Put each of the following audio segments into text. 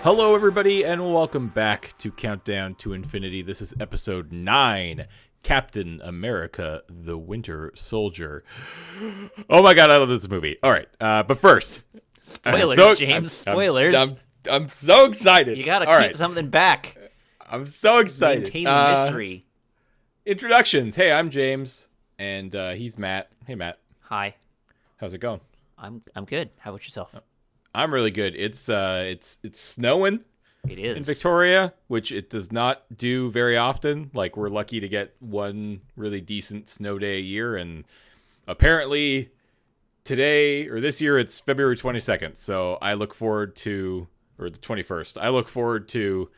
Hello, everybody, and welcome back to Countdown to Infinity. This is episode 9, Captain America, the Winter Soldier. Oh my god, I love this movie. All right, but first... Spoilers, James. Spoilers. I'm so excited. You gotta keep something back. I'm so excited. Maintain the mystery. Introductions. Hey, I'm James, and he's Matt. Hey, Matt. Hi. How's it going? I'm good. How about yourself? I'm really good. It's snowing. It is. In Victoria, which it does not do very often. Like, we're lucky to get one really decent snow day a year, and apparently today, or this year, it's February 22nd, so I look forward to, or the 21st, I look forward to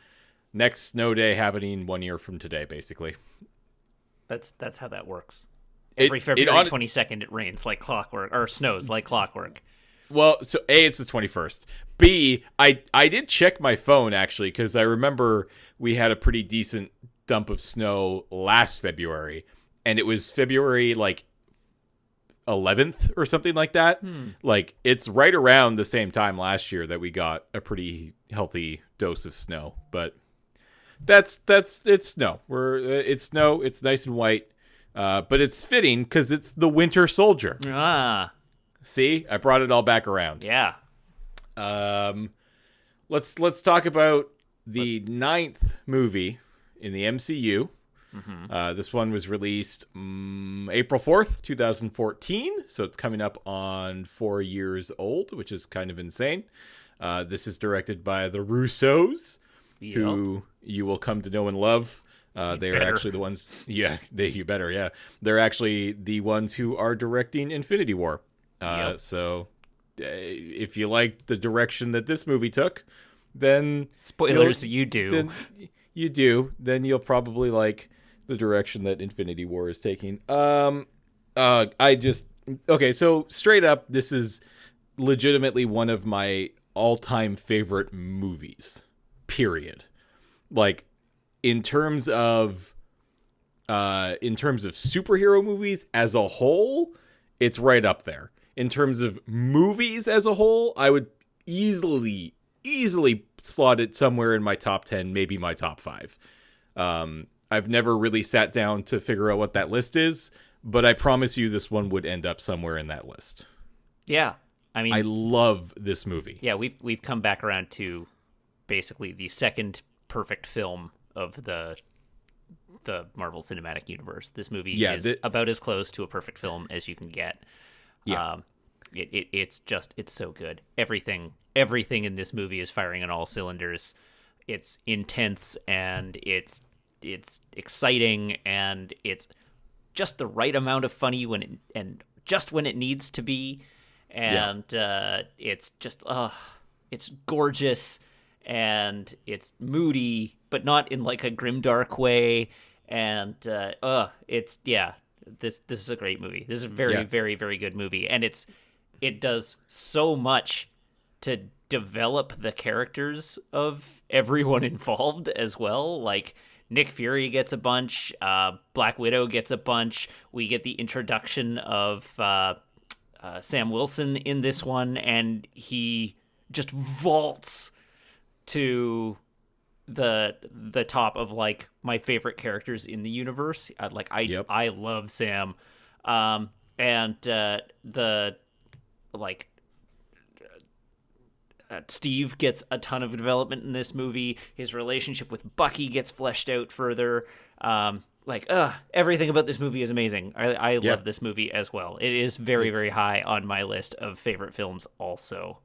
next snow day happening 1 year from today, basically. That's how that works. Every February 22nd, it rains like clockwork, or snows like clockwork. Well, so A, it's the 21st. B, I did check my phone, actually, because I remember we had a pretty decent dump of snow last February, and it was February, like, 11th or something like that. Like, it's right around the same time last year that we got a pretty healthy dose of snow. But it's snow. It's snow. It's nice and white. But it's fitting because it's the Winter Soldier. See, I brought it all back around. Yeah. Let's talk about the 9th movie in the MCU. Mm-hmm. This one was released April 4th, 2014, so it's coming up on 4 years old, which is kind of insane. This is directed by the Russos, who you will come to know and love. They are actually the ones... Yeah, you better, yeah. They're actually the ones who are directing Infinity War. So if you like the direction that this movie took, then... Spoilers, you do. Then you'll probably like the direction that Infinity War is taking. Okay, so straight up, this is legitimately one of my all-time favorite movies. Period. Like, in terms of superhero movies as a whole, it's right up there. In terms of movies as a whole, I would easily slot it somewhere in my top 10, maybe my top 5. I've never really sat down to figure out what that list is, but I promise you this one would end up somewhere in that list. Yeah. I mean, I love this movie. Yeah, we've come back around to basically the second perfect film of the Marvel Cinematic Universe. This movie is about as close to a perfect film as you can get. Yeah. It's so good. Everything in this movie is firing on all cylinders. It's intense, and it's exciting, and it's just the right amount of funny and just when it needs to be. And it's just it's gorgeous, and it's moody, but not in like a grimdark way. And this is a great movie. This is a very, very, very good movie, and it does so much to develop the characters of everyone involved as well. Like, Nick Fury gets a bunch, Black Widow gets a bunch. We get the introduction of Sam Wilson in this one, and he just vaults to the top of like my favorite characters in the universe. I love Sam, Steve gets a ton of development in this movie. His relationship with Bucky gets fleshed out further. Everything about this movie is amazing. I love this movie as well. It is very, very high on my list of favorite films also.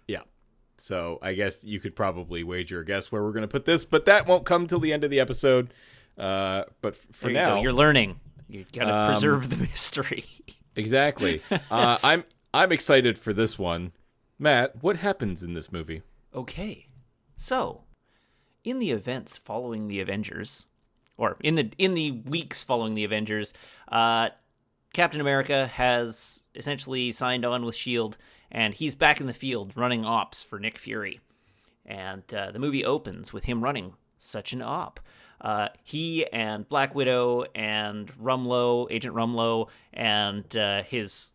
Yeah. So I guess you could probably wager a guess where we're going to put this, but that won't come till the end of the episode. But for now... You're learning. You got to preserve the mystery. Exactly. I'm excited for this one. Matt, what happens in this movie? Okay. So, in the events following the Avengers, or in the weeks following the Avengers, Captain America has essentially signed on with S.H.I.E.L.D., and he's back in the field running ops for Nick Fury. And the movie opens with him running such an op. He and Black Widow and Agent Rumlow, and his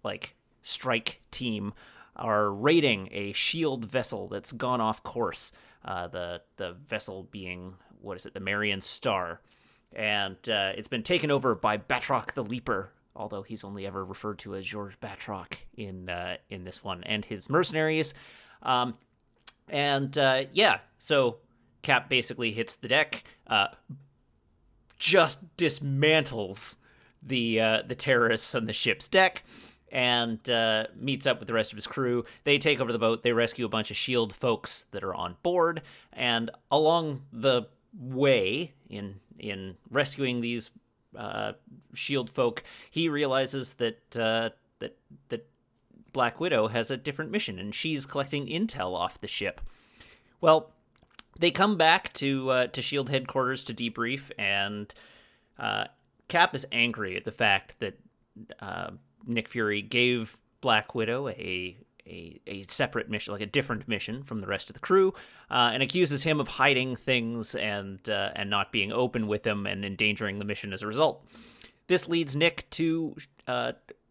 strike team are raiding a S.H.I.E.L.D. vessel that's gone off course. the vessel being, what is it, the Marion Star. And it's been taken over by Batroc the Leaper, although he's only ever referred to as George Batroc in this one, and his mercenaries. So Cap basically hits the deck, just dismantles the terrorists on the ship's deck, and meets up with the rest of his crew. They take over the boat. They rescue a bunch of S.H.I.E.L.D. folks that are on board, and along the way in rescuing these S.H.I.E.L.D. folk, he realizes that Black Widow has a different mission, and she's collecting intel off the ship. Well, they come back to S.H.I.E.L.D. headquarters to debrief, and Cap is angry at the fact that Nick Fury gave Black Widow a separate mission, like a different mission from the rest of the crew, and accuses him of hiding things and not being open with them and endangering the mission as a result. This leads Nick to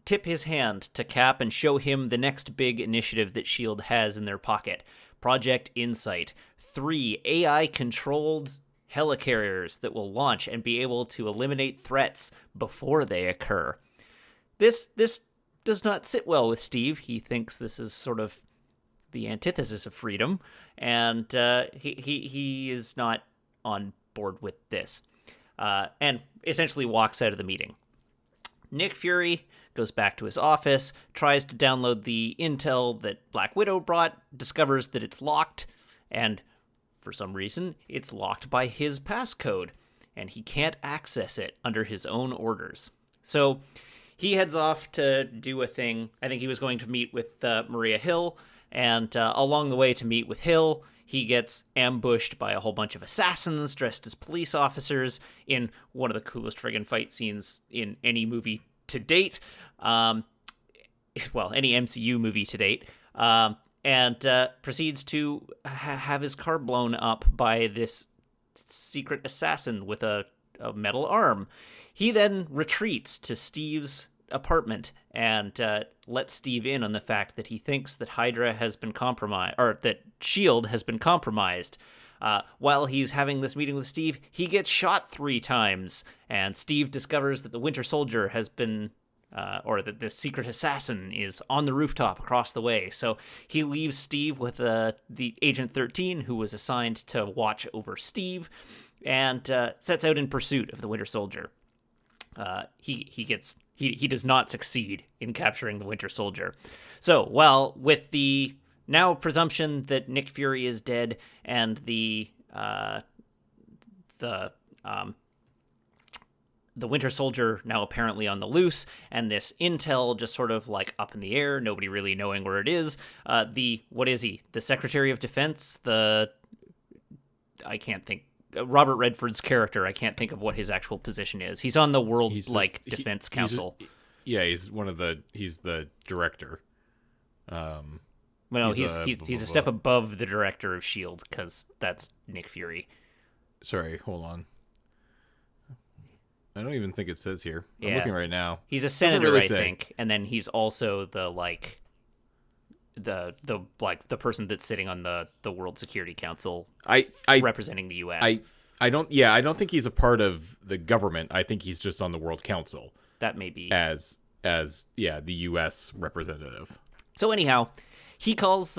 tip his hand to Cap and show him the next big initiative that S.H.I.E.L.D. has in their pocket, Project Insight. 3 AI-controlled helicarriers that will launch and be able to eliminate threats before they occur. This does not sit well with Steve. He thinks this is sort of the antithesis of freedom, and he is not on board with this, and essentially walks out of the meeting. Nick Fury goes back to his office, tries to download the intel that Black Widow brought, discovers that it's locked, and for some reason, it's locked by his passcode, and he can't access it under his own orders. So he heads off to do a thing. I think he was going to meet with Maria Hill, and along the way to meet with Hill, he gets ambushed by a whole bunch of assassins dressed as police officers in one of the coolest friggin' fight scenes in any movie to date. Any MCU movie to date. And proceeds to have his car blown up by this secret assassin with a metal arm. He then retreats to Steve's apartment and lets Steve in on the fact that he thinks that Hydra has been compromised, or that S.H.I.E.L.D. has been compromised. While he's having this meeting with Steve, he gets shot 3 times, and Steve discovers that the Winter Soldier has been, or that this secret assassin is on the rooftop across the way. So he leaves Steve with the Agent 13, who was assigned to watch over Steve, and sets out in pursuit of the Winter Soldier. He does not succeed in capturing the Winter Soldier. So, with the now presumption that Nick Fury is dead and the Winter Soldier now apparently on the loose, and this intel just sort of like up in the air, nobody really knowing where it is. What is he? The Secretary of Defense? I can't think. Robert Redford's character, I can't think of what his actual position is. He's on the World Defense Council. He's the director. He's a step above the director of S.H.I.E.L.D. because that's Nick Fury. Sorry, hold on. I don't even think it says here. I'm looking right now. He's a senator, I think, and then he's also the person that's sitting on the World Security Council, representing the U.S. I don't think he's a part of the government. I think he's just on the World Council. That may be as the U.S. representative. So anyhow, he calls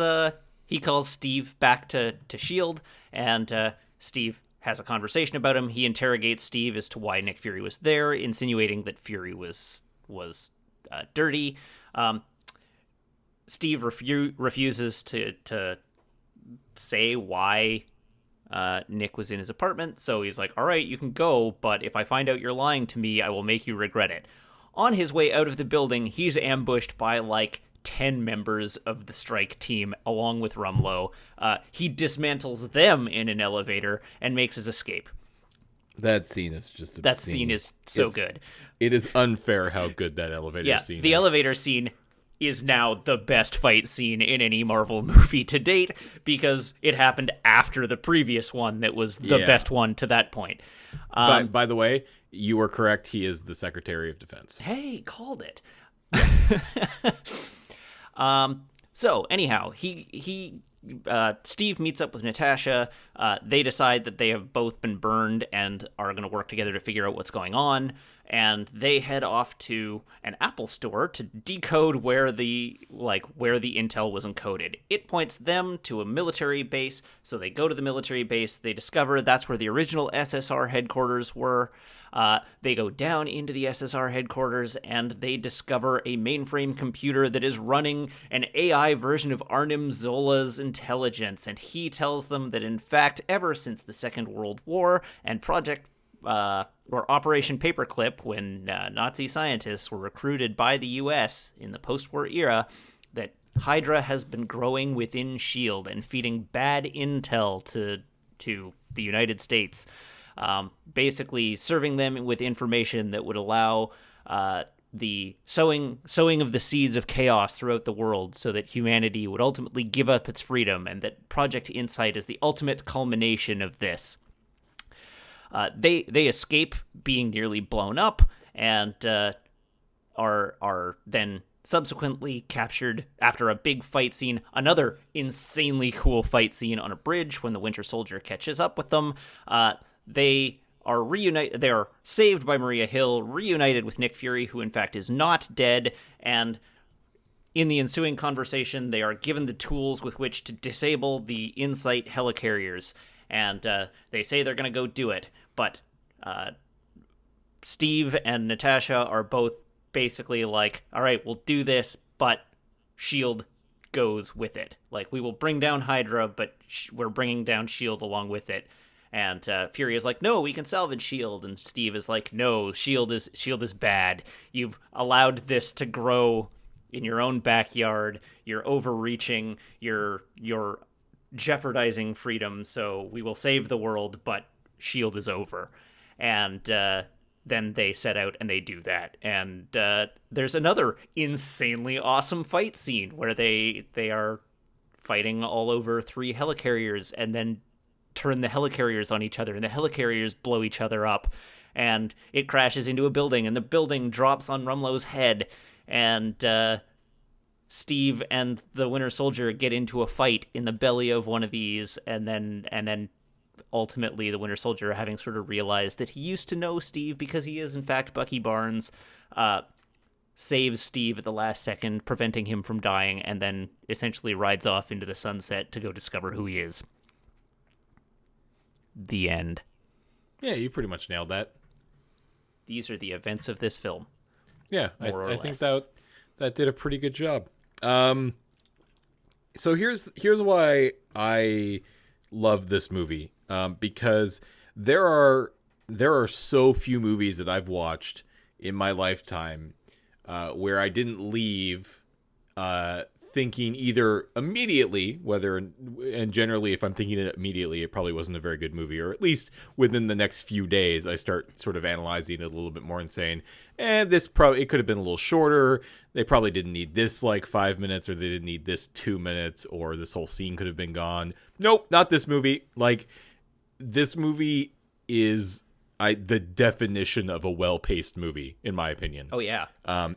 Steve back to S.H.I.E.L.D., and Steve has a conversation about him. He interrogates Steve as to why Nick Fury was there, insinuating that Fury was dirty. Steve refuses to say why Nick was in his apartment, so he's like, all right, you can go, but if I find out you're lying to me, I will make you regret it. On his way out of the building, he's ambushed by 10 members of the strike team, along with Rumlow. He dismantles them in an elevator and makes his escape. That scene is just obscene. That scene is so good. It is unfair how good that elevator scene is. The elevator scene is now the best fight scene in any Marvel movie to date, because it happened after the previous one that was the best one to that point. By the way, you were correct. He is the Secretary of Defense. Hey, called it. So anyhow, he Steve meets up with Natasha. They decide that they have both been burned and are going to work together to figure out what's going on. And they head off to an Apple store to decode where the intel was encoded. It points them to a military base, so they go to the military base. They discover that's where the original SSR headquarters were. They go down into the SSR headquarters, and they discover a mainframe computer that is running an AI version of Arnim Zola's intelligence. And he tells them that, in fact, ever since the Second World War and or Operation Paperclip, when Nazi scientists were recruited by the U.S. in the post-war era, that Hydra has been growing within S.H.I.E.L.D. and feeding bad intel to the United States, basically serving them with information that would allow the sowing of the seeds of chaos throughout the world so that humanity would ultimately give up its freedom, and that Project Insight is the ultimate culmination of this. They escape being nearly blown up and are then subsequently captured after a big fight scene, another insanely cool fight scene on a bridge when the Winter Soldier catches up with them. They are reunited. They are saved by Maria Hill, reunited with Nick Fury, who in fact is not dead, and in the ensuing conversation, they are given the tools with which to disable the Insight helicarriers, and they say they're going to go do it. But Steve and Natasha are both basically like, all right, we'll do this, but S.H.I.E.L.D. goes with it. Like, we will bring down Hydra, but we're bringing down S.H.I.E.L.D. along with it. And Fury is like, no, we can salvage S.H.I.E.L.D. And Steve is like, no, S.H.I.E.L.D. is bad. You've allowed this to grow in your own backyard. You're overreaching. You're jeopardizing freedom. So we will save the world, but S.H.I.E.L.D. is over. And then they set out and they do that. And there's another insanely awesome fight scene where they are fighting all over 3 helicarriers and then turn the helicarriers on each other, and the helicarriers blow each other up, and it crashes into a building, and the building drops on Rumlow's head, and Steve and the Winter Soldier get into a fight in the belly of one of these, and then ultimately the Winter Soldier, having sort of realized that he used to know Steve because he is in fact Bucky Barnes, saves Steve at the last second, preventing him from dying, and then essentially rides off into the sunset to go discover who he is. The end. Yeah, you pretty much nailed that. These are the events of this film. Yeah, I think that did a pretty good job. So here's why I love this movie. Because there are so few movies that I've watched in my lifetime where I didn't leave thinking either immediately, and generally if I'm thinking it immediately, it probably wasn't a very good movie, or at least within the next few days, I start sort of analyzing it a little bit more and saying, it could have been a little shorter. They probably didn't need this like 5 minutes, or they didn't need this 2 minutes, or this whole scene could have been gone. Nope, not this movie. Like, this movie is the definition of a well-paced movie, in my opinion. Oh, yeah.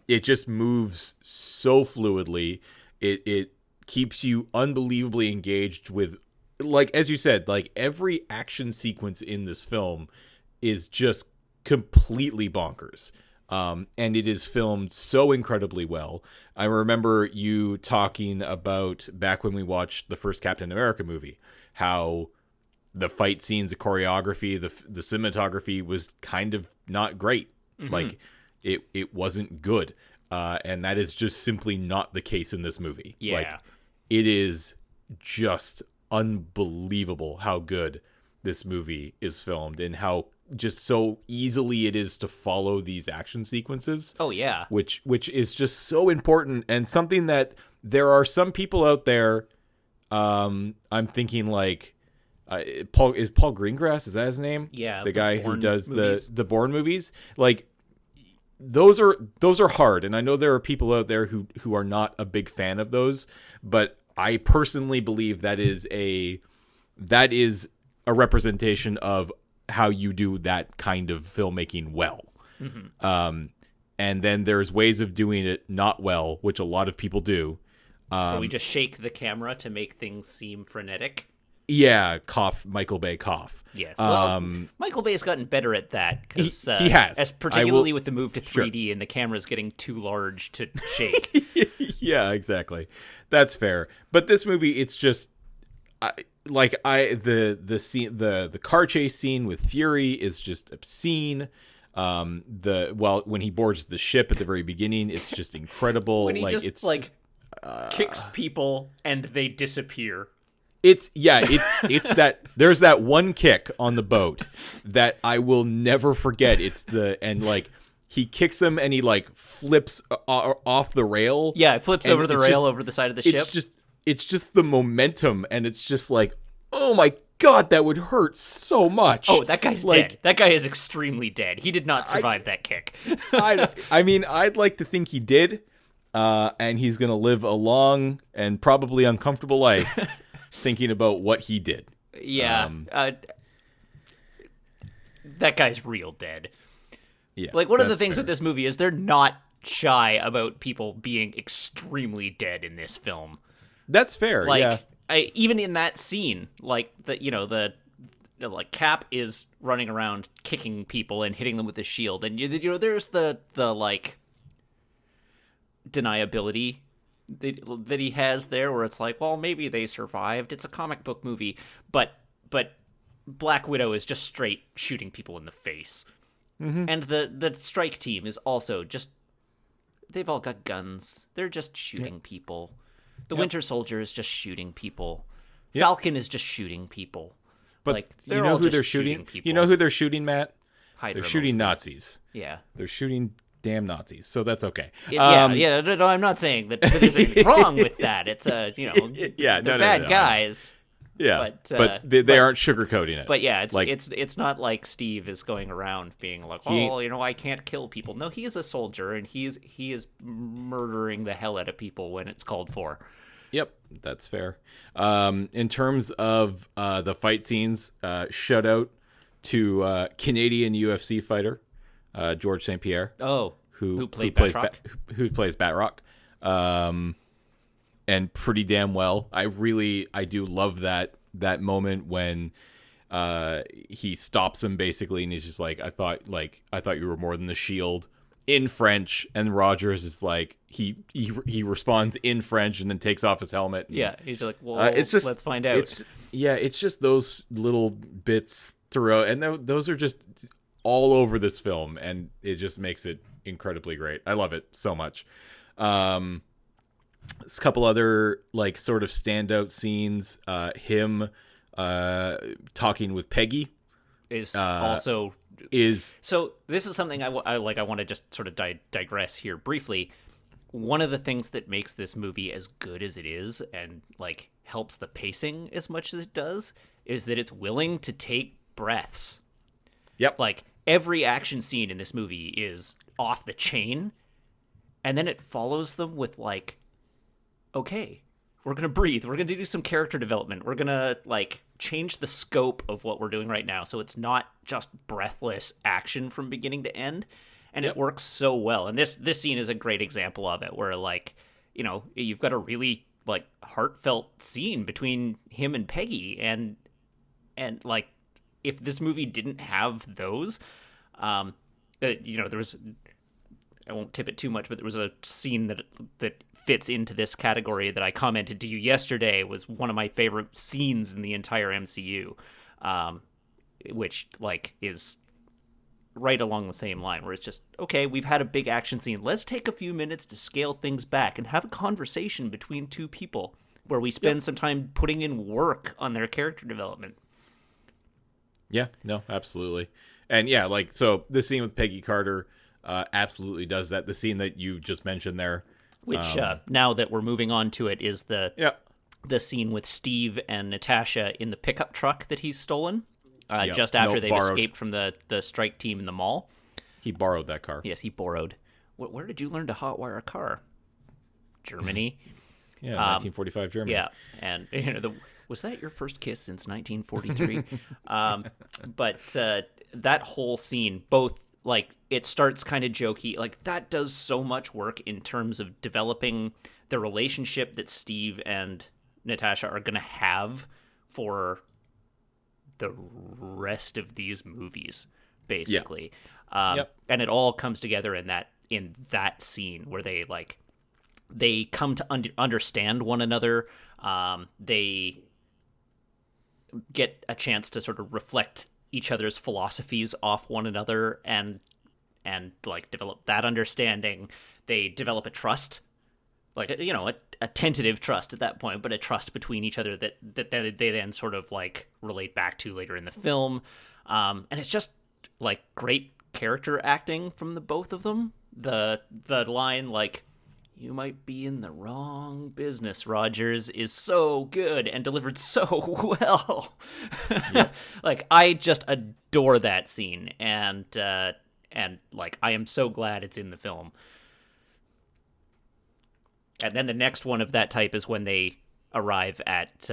It just moves so fluidly. It keeps you unbelievably engaged with, like, as you said, like, every action sequence in this film is just completely bonkers. And it is filmed so incredibly well. I remember you talking about, back when we watched the first Captain America movie, how the fight scenes, the choreography, the cinematography was kind of not great. Mm-hmm. Like, it wasn't good. And that is just simply not the case in this movie. Yeah. Like, it is just unbelievable how good this movie is filmed, and how just so easily it is to follow these action sequences. Oh, yeah. Which is just so important, and something that there are some people out there, I'm thinking like, Paul Greengrass, is that his name? Yeah. The guy who does movies. the Bourne movies. Like, those are hard, and I know there are people out there who are not a big fan of those, but I personally believe that is a representation of how you do that kind of filmmaking well. Mm-hmm. And then there's ways of doing it not well, which a lot of people do. Where we just shake the camera to make things seem frenetic. Yeah, Michael Bay cough. Yes. Well, Michael Bay's gotten better at that. He has. Particularly with the move to 3D and the camera's getting too large to shake. Yeah, exactly. That's fair. But this movie, it's just the scene, the car chase scene with Fury is just obscene. When he boards the ship at the very beginning, it's just incredible. When he kicks people and they disappear. It's that there's that one kick on the boat that I will never forget. He kicks them and he flips off the rail. Yeah, it flips over the rail over the side of the ship. It's just the momentum, and it's just oh my God, that would hurt so much. Oh, that guy's dead. That guy is extremely dead. He did not survive that kick. I mean, I'd like to think he did, and he's gonna live a long and probably uncomfortable life. Thinking about what he did. Yeah. That guy's real dead. Yeah. One of the things with this movie is they're not shy about people being extremely dead in this film. That's fair. Yeah. Even in that scene, Cap is running around kicking people and hitting them with his shield, and there's the deniability that he has there, where it's well, maybe they survived. It's a comic book movie, but Black Widow is just straight shooting people in the face, and the strike team is also just, they've all got guns. They're just shooting people. The Winter Soldier is just shooting people. Falcon is just shooting people. But you know who they're shooting? You know who they're shooting, Matt? Hydra, they're shooting Nazis. Yeah, they're shooting damn Nazis, so that's okay. No, I'm not saying that there's anything wrong with that. It's they're bad guys. Yeah, but they aren't sugarcoating it. But yeah, it's not like Steve is going around being I can't kill people. No, he is a soldier, and he is murdering the hell out of people when it's called for. Yep, that's fair. In terms of the fight scenes, shout out to Canadian UFC fighter George St. Pierre. Oh, who plays Batroc, and pretty damn well. I do love that moment when he stops him basically, and he's just I thought you were more than the Shield, in French, and Rogers is he responds in French and then takes off his helmet. Yeah, he's let's find out. It's just those little bits throughout, and those are just all over this film, and it just makes it incredibly great. I love it so much. A couple other sort of standout scenes. Him talking with Peggy is so this is something I want to just sort of digress here briefly. One of the things that makes this movie as good as it is, and helps the pacing as much as it does, is that it's willing to take breaths. Yep. Every action scene in this movie is off the chain, and then it follows them with okay, we're gonna breathe, we're gonna do some character development, we're gonna change the scope of what we're doing right now, so it's not just breathless action from beginning to end. And It works so well. And this scene is a great example of it, where you've got a really heartfelt scene between him and Peggy, and if this movie didn't have those, there was, I won't tip it too much, but there was a scene that fits into this category that I commented to you yesterday was one of my favorite scenes in the entire MCU, which is right along the same line, where it's just, okay, we've had a big action scene. Let's take a few minutes to scale things back and have a conversation between two people where we spend some time putting in work on their character development. Yeah, no, absolutely. And so this scene with Peggy Carter absolutely does that. The scene that you just mentioned there, which now that we're moving on to it, is the scene with Steve and Natasha in the pickup truck that he's stolen just after they've escaped from the strike team in the mall. He borrowed that car. Yes, he borrowed. Where did you learn to hotwire a car? Germany. Yeah, 1945 Germany. Yeah, and was that your first kiss since 1943? But that whole scene, both it starts kind of jokey. That does so much work in terms of developing the relationship that Steve and Natasha are going to have for the rest of these movies, basically. And it all comes together in that scene where they come to understand one another. They get a chance to sort of reflect each other's philosophies off one another and like develop that understanding. They develop a trust, like, you know, a tentative trust at that point, but a trust between each other that they then sort of like relate back to later in the film. And it's just like great character acting from the both of them. The line, like, "You might be in the wrong business, Rogers," is so good and delivered so well. Yep. Like, I just adore that scene, and like, I am so glad it's in the film. And then the next one of that type is when they arrive at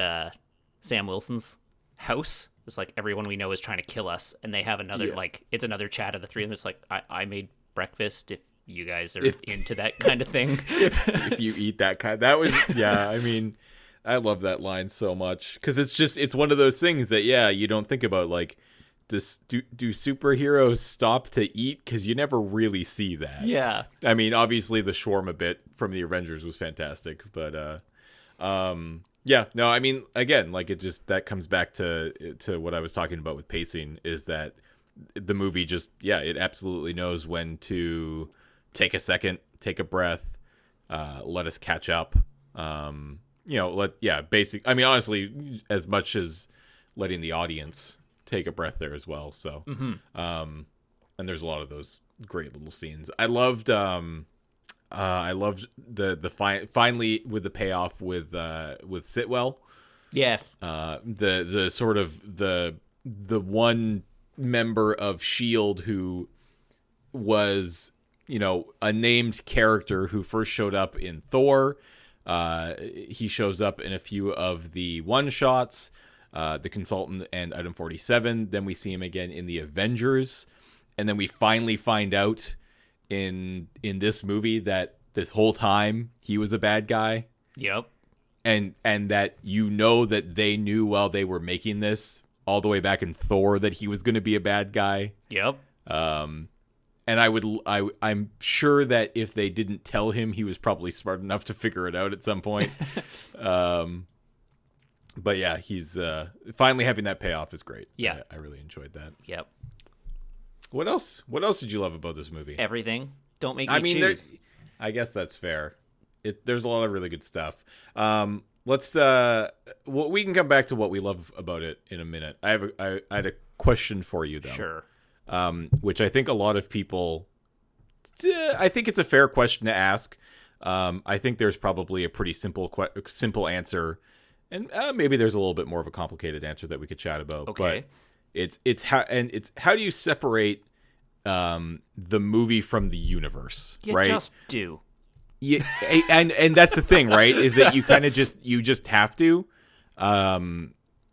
Sam Wilson's house. It's like, everyone we know is trying to kill us, and they have another like, it's another chat of the three of them. It's like, I made breakfast if you guys are into that kind of thing. if you eat that kind, that was, yeah, I mean, I love that line so much, because it's one of those things that, yeah, you don't think about, like, do superheroes stop to eat? Because you never really see that. Yeah. I mean, obviously the shawarma bit from the Avengers was fantastic, but yeah, no, I mean, again, like, it just, that comes back to what I was talking about with pacing, is that the movie just, yeah, it absolutely knows when to take a second, take a breath, let us catch up. You know, I mean, honestly, as much as letting the audience take a breath there as well. So, and there's a lot of those great little scenes. I loved the finally with the payoff with Sitwell. Yes. The sort of the one member of S.H.I.E.L.D. who was, you know, a named character who first showed up in Thor. He shows up in a few of the one-shots, The Consultant and Item 47. Then we see him again in the Avengers. And then we finally find out in this movie that this whole time he was a bad guy. Yep. And that, you know, that they knew while they were making this, all the way back in Thor, that he was going to be a bad guy. Yep. And I'm sure that if they didn't tell him, he was probably smart enough to figure it out at some point. But yeah, he's finally having that payoff is great. Yeah. I really enjoyed that. Yep. What else? What else did you love about this movie? Everything. Don't make me choose. I guess that's fair. There's a lot of really good stuff. Let's we can come back to what we love about it in a minute. I had a question for you, though. Sure. Which I think a lot of people, I think it's a fair question to ask. I think there's probably a pretty simple answer, and maybe there's a little bit more of a complicated answer that we could chat about. Okay. But it's how do you separate the movie from the universe? You right? just do. Yeah, and that's the thing, right? Is that you kind of just have to,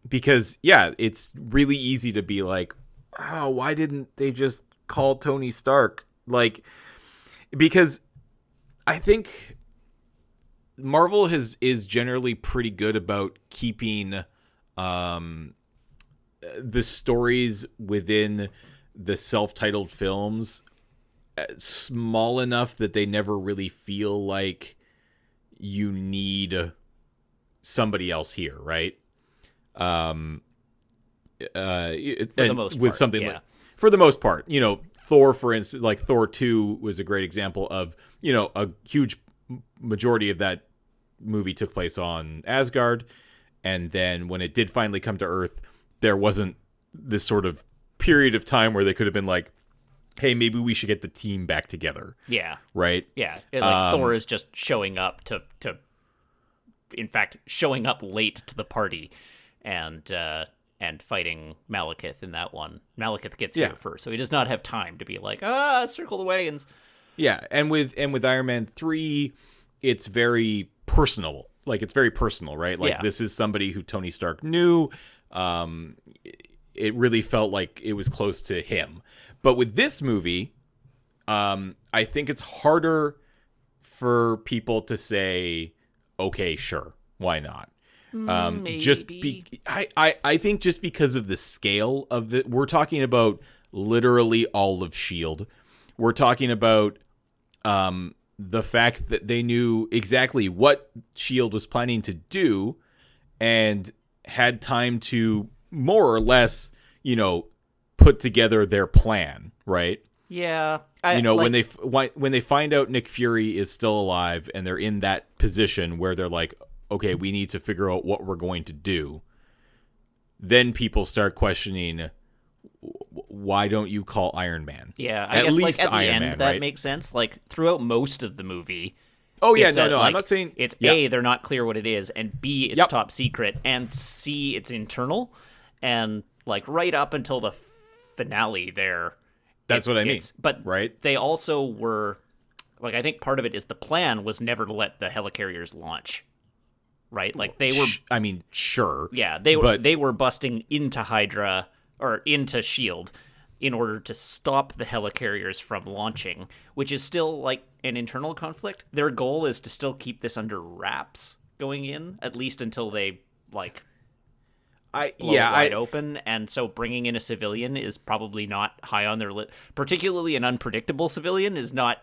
because yeah, it's really easy to be like, oh, why didn't they just call Tony Stark? Like, because I think Marvel is generally pretty good about keeping the stories within the self-titled films small enough that they never really feel like you need somebody else here, right? For the most part, with something yeah. like, for the most part, you know, Thor, for instance, like Thor 2 was a great example of, you know, a huge majority of that movie took place on Asgard, and then when it did finally come to Earth, there wasn't this sort of period of time where they could have been like, hey, maybe we should get the team back together. Yeah. Right? Yeah. Like Thor is just showing up to in fact, showing up late to the party and fighting Malekith in that one. Malekith gets here first, so he does not have time to be like, circle the wagons. Yeah, and with Iron Man 3, it's very personal. Like, it's very personal, right? Like, this is somebody who Tony Stark knew. It really felt like it was close to him. But with this movie, I think it's harder for people to say, okay, sure, why not? Maybe. I think just because of the scale of it, we're talking about literally all of S.H.I.E.L.D. We're talking about the fact that they knew exactly what S.H.I.E.L.D. was planning to do and had time to more or less, put together their plan, right? Yeah. When they find out Nick Fury is still alive and they're in that position where they're like, okay, we need to figure out what we're going to do, then people start questioning, why don't you call Iron Man? Yeah, I guess least at the Iron end Man, that right? makes sense. Throughout most of the movie. Oh yeah, I'm not saying it's A, they're not clear what it is, and B, it's top secret, and C, it's internal, and right up until the finale there. That's what I mean. But right? They also were I think part of it is the plan was never to let the helicarriers launch. Right? They were sure. Yeah, they were busting into Hydra or into S.H.I.E.L.D. in order to stop the helicarriers from launching, which is still an internal conflict. Their goal is to still keep this under wraps going in, at least until they blow wide open. And so bringing in a civilian is probably not high on their list. Particularly an unpredictable civilian is not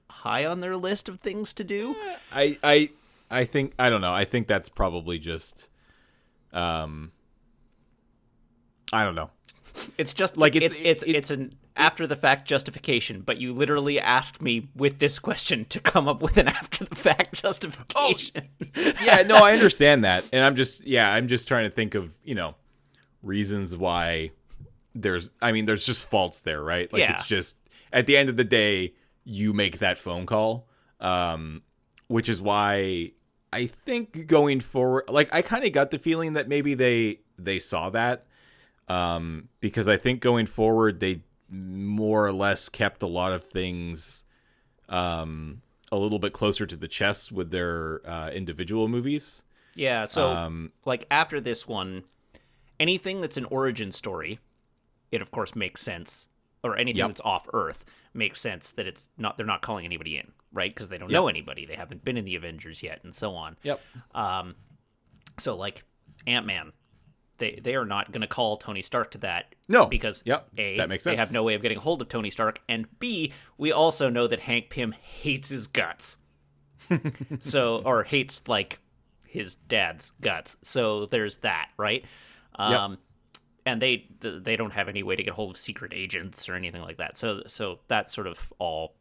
high on their list of things to do. I think, I don't know. I think that's probably just, I don't know. It's just it's an after the fact justification, but you literally asked me with this question to come up with an after the fact justification. Yeah, no, I understand that. And I'm just trying to think of, reasons why there's just faults there, right? It's just at the end of the day, you make that phone call. Which is why I think going forward, I kind of got the feeling that maybe they saw that. Because I think going forward, they more or less kept a lot of things a little bit closer to the chest with their individual movies. Yeah, so after this one, anything that's an origin story, it of course makes sense, or anything that's off Earth makes sense that they're not calling anybody in, right? Because they don't know anybody, they haven't been in the Avengers yet, and so on. Yep. So Ant-Man. They are not going to call Tony Stark to that. No. Because A, that makes sense. They have no way of getting a hold of Tony Stark, and B, we also know that Hank Pym hates his guts. Or hates, his dad's guts. So there's that, right? And they don't have any way to get a hold of secret agents or anything like that. So that sort of all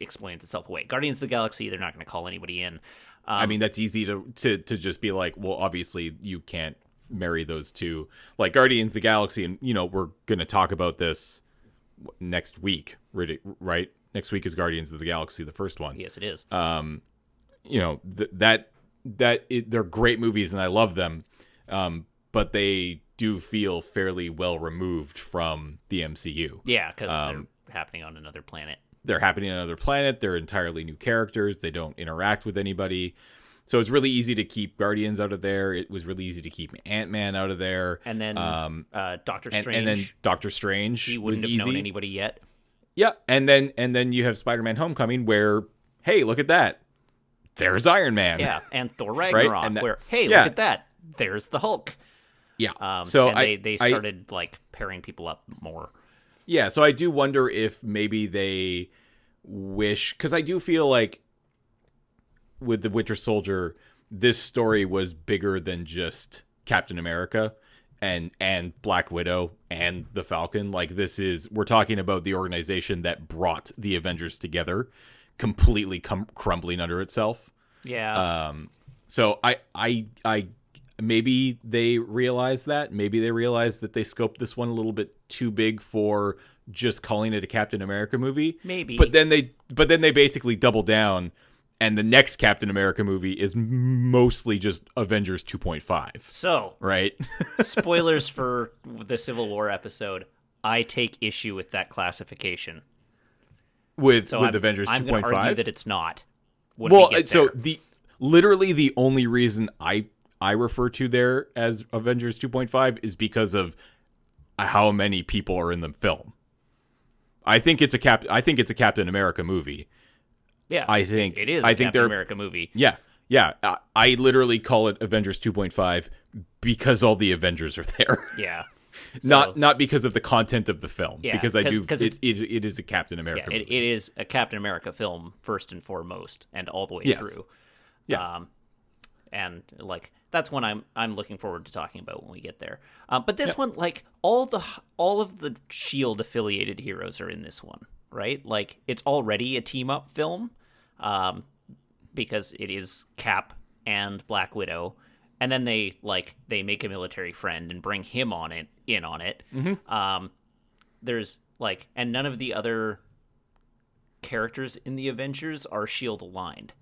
explains itself away. Guardians of the Galaxy, they're not going to call anybody in. That's easy to just be like, well, obviously you can't marry those two, Guardians of the Galaxy, and we're gonna talk about this next week, right? Next week is Guardians of the Galaxy, the first one. Yes, it is. They're great movies and I love them, but they do feel fairly well removed from the MCU. Yeah, because they're happening on another planet. They're entirely new characters. They don't interact with anybody. So it's really easy to keep Guardians out of there. It was really easy to keep Ant-Man out of there. And then Doctor Strange. And then Doctor Strange. He wouldn't have known anybody yet. Yeah, and then you have Spider-Man Homecoming where, hey, look at that. There's Iron Man. Yeah, and Thor Ragnarok right? look at that. There's the Hulk. Yeah. So they started pairing people up more. Yeah, so I do wonder if maybe they wish, because I do feel like with the Winter Soldier, this story was bigger than just Captain America and Black Widow and the Falcon. We're talking about the organization that brought the Avengers together, completely crumbling under itself. Yeah. So I maybe they realized that. Maybe they realized that they scoped this one a little bit too big for just calling it a Captain America movie. Maybe. But then they basically double down. And the next Captain America movie is mostly just Avengers 2.5. So, right? Spoilers for the Civil War episode. I take issue with that classification. With Avengers 2.5? I'm going to argue that it's not. Literally the only reason I refer to there as Avengers 2.5 is because of how many people are in the film. I think it's a Captain America movie. Yeah, I think it is a Captain America movie. Yeah. I literally call it Avengers 2.5 because all the Avengers are there. Yeah. So, not because of the content of the film. Yeah, because it is a Captain America movie. It is a Captain America film first and foremost, and all the way through. Yeah. And like that's one I'm looking forward to talking about when we get there. But this one, like all of the Shield affiliated heroes are in this one, right? Like it's already a team up film, because it is Cap and Black Widow, and then they make a military friend and bring him on it. Mm-hmm. There's like, and none of the other characters in the Avengers are Shield aligned.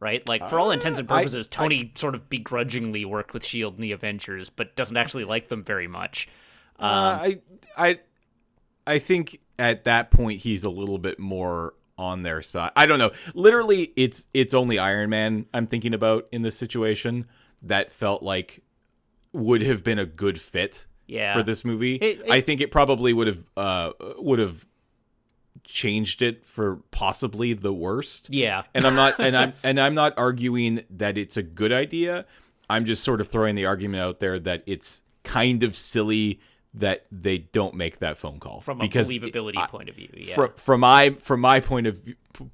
Right? Like, for all intents and purposes, Tony sort of begrudgingly worked with S.H.I.E.L.D. in the Avengers, but doesn't actually like them very much. I think at that point he's a little bit more on their side. I don't know. Literally, it's only Iron Man I'm thinking about in this situation that felt like would have been a good fit for this movie. I think it probably would have changed it for possibly the worst. Yeah. And I'm not arguing that it's a good idea. I'm just sort of throwing the argument out there that it's kind of silly that they don't make that phone call from a believability point of view. Yeah. From my point of